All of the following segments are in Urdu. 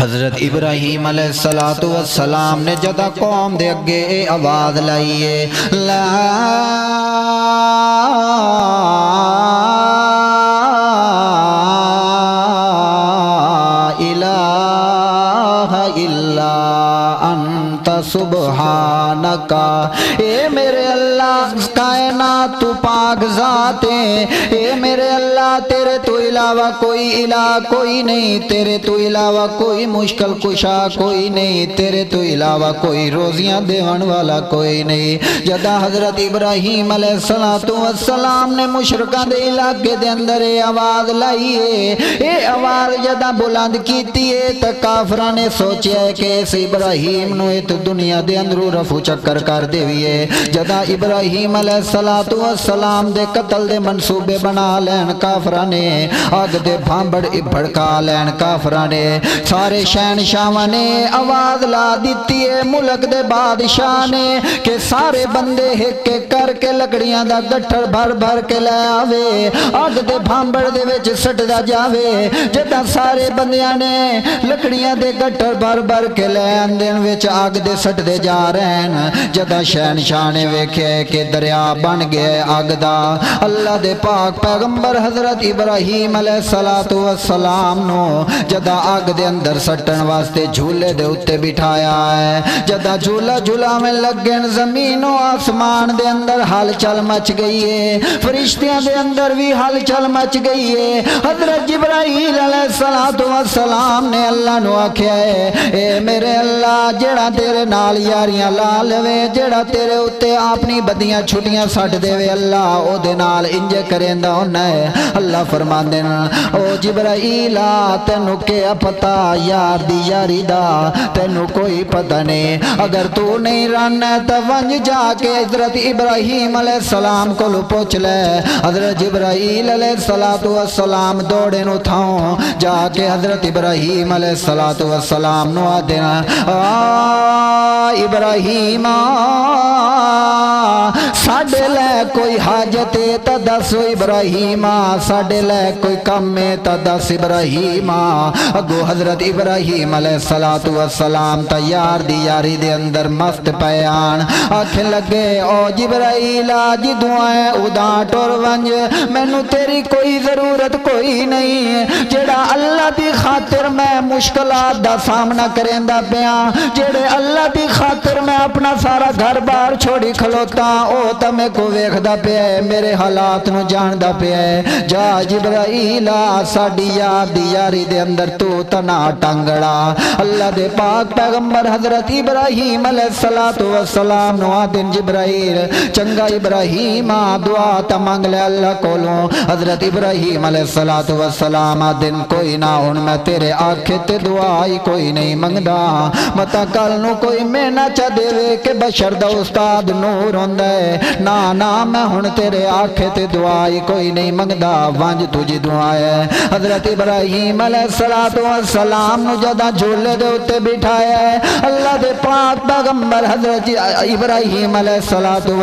حضرت ابراہیم علیہ السلام نے جدا قوم دے اگے اے آواز لائیے لا الہ الا انت سبحانک، اے میرے اللہ کائنات تو پاک ذات ہے، اے میرے اللہ تیرے تو علاوہ کوئی الہ کوئی نہیں، تیرے تو علاوہ کوئی مشکل کشا کوئی نہیں، تیرے تو علاوہ کوئی روزیاں دیون والا کوئی نہیں۔ جدا حضرت ابراہیم علیہ السلام نے مشرکاں دے علاقے دے اندر اے آواز لائی ہے، اے آواز جدا بلند کیتی ہے تے کافراں نے سوچیا ہے کہ اس ابراہیم نو ات دنیا دے اندروں رفو چکر کر دیویے۔ جدا ابراہیم علیہ السلام دے قتل دے منصوبے بنا لین کافراں نے، اگ دے بھانبڑ بھڑکا لین کافراں نے، سارے شہنشاہاں نے آواز لا دیتی ہے ملک دے بادشاہ نے کہ سارے بندے ایک ایک کر کے لکڑیاں دا گٹھڑ بھر بھر کے لے آوے، اگ دے بھانبڑ دے وچ سٹدا جاوے۔ جدا سارے بندیاں نے لکڑیاں دے گٹھڑ بھر بھر کے لے آندن وچ اگ دے سٹدے جا رہے ہیں۔ جدا شہنشاہ نے ویکھے کہ دریا بن گئے اگ دا، اللہ دے پاک پیغمبر حضرت ابراہیم علیہ السلام نو جدا اگ دے اندر سٹن واسطے جھولے دے اتے بٹھایا ہے۔ جدا جھولا جھولا میں لگن زمین و آسمان دے اندر ہل چل مچ گئی ہے، فرشتیاں دے اندر بھی ہل چل مچ گئی ہے۔ حضرت جبرائیل علیہ السلام نے اللہ نو آکھیا ہے اے میرے اللہ جیڑا تیرے نال یاریاں لا لوے، جیڑا تیرے اتے اپنی بدیاں چھٹیاں سٹ دے وے اللہ او دے نال انج کریندا ہونا ہے۔ اللہ فرماندے او جبرائیل تینو کیا پتا یار دی یاری دا، تینو کوئی پتہ نہیں، اگر تو نہیں راننا تا ونج جا کے حضرت ابراہیم علیہ السلام کو پوچھ لے۔ حضرت جبرائیل علیہ السلام دوڑے نو تھاؤں جا کے حضرت ابراہیم علیہ السلام نو آدھنا ابراہیم ساڑے لے کوئی حاجت تا دس ابراہیم، ساڑے لے کوئی کم تا دس ابراہیم۔ اگو حضرت ابراہیم علیہ السلام تیار دی یاری دے اندر مست پیان آکھیں لگے او جبرائیل جی دعائیں اداں ٹور ونج، مینو تیری کوئی ضرورت کوئی نہیں، جیڑا اللہ دی خاطر میں مشکلات دا سامنا کریندا پیا، جیڑے اللہ دی خاطر میں اپنا سارا گھر بار چھوڑی کھلوتا او تمہیں کو ویکھدا پیا ہے، میرے حالات نو جاندا پیا ہے۔ جا جبرائیل ساڈی یار دی یاری دے اندر تو تنا ٹانگڑا۔ اللہ دے پاک پیغمبر حضرت ابراہیم علیہ السلام نو آدن جبرائیل چنگا ابراہیم دعا تا مانگ لے اللہ کولوں۔ حضرت ابراہیم علیہ السلام آدن کوئی نہ ہن میں تیرے آنکھے تے دعائی کوئی نہیں منگدا، متا کل نو کوئی میں نہ چا دے وے کہ بشر دا استاد نور ہوندا ہے، نا میں ہن تیرے آنکھے تے دعائی کوئی نہیں منگدا، وانج تجھی دعا ہے۔ حضرت ابراہیم علیہ السلام نو جدا جھولے دے اتے بٹھایا ہے، اللہ دے پاک پیغمبر حضرت ابراہیم علیہ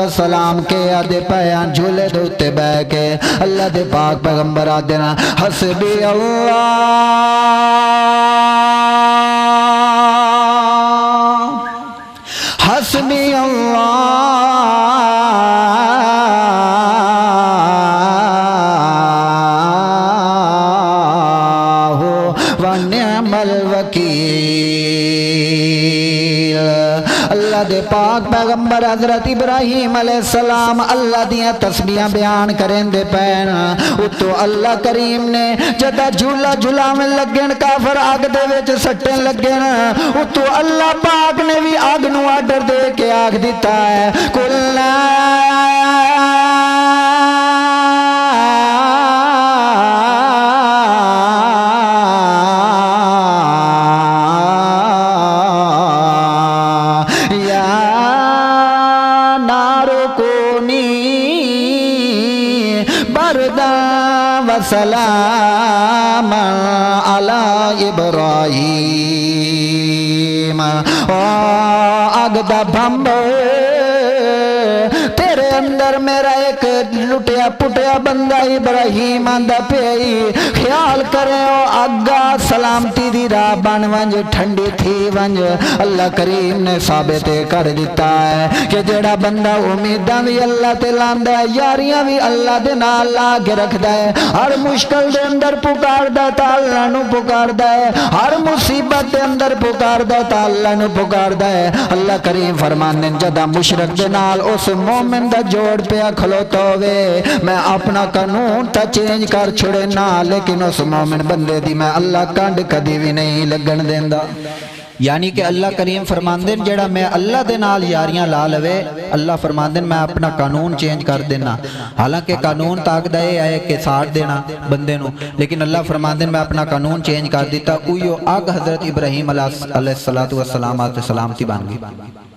السلام کے آدھے پیان جھولے دے اتے بے کے اللہ دے پاک پیغمبر آدھے نا حسبی اللہ حسبی اللہ ونعم الوکیل۔ اللہ دے پاک پیغمبر حضرت ابراہیم علیہ السلام اللہ دیاں تسبیحاں بیان کریں دے پین، اتو اللہ کریم نے جدا جھولا جھولا میں لگن کافر آگ دے ویچ سٹن لگن، اتو اللہ پاک نے بھی آگ نو آڈر دے کے آگ دیتا ہے کلنا سلام علی ابراہیم۔ آگ دا بھمب تیرے اندر میرا ایک لٹیا پٹیا بندہ ابراہیم آندا پئی خیال کرے او اگا سلامتی دی راہ بن ونج ٹھنڈی تھی ونج اللہ کریم نے ثابت کر دیتا ہے کہ جڑا بندہ امیداں بھی اللہ تے لاندا ہے یاریاں بھی اللہ دے نال لا کے رکھدا ہے ہر مشکل دے اندر پکاردا ہے تا اللہ نو پکاردا ہے ہر مصیبت دے اندر پکاردا ہے تا اللہ نو پکاردا ہے اللہ کریم فرماندے جدا مشرک دے نال اس مومن دا جوڑ پیا کھلوتا ہوئے میں اپنا قانون تا چینج کر چھڑے نا لیکن اس مومن بندے دی میں اللہ کانڈ کدی بھی نہیں لگن دیندہ یعنی کہ اللہ کریم فرماندن جڑا میں اللہ دے نال یاریاں لا لوے اللہ فرماندن میں اپنا قانون چینج کر دینا حالانکہ قانون طاقت ہے کہ ساتھ دینا بندے نو لیکن اللہ فرماندن میں اپنا قانون چینج کر دیتا اویو آگ حضرت ابراہیم علیہ السلام بن گئی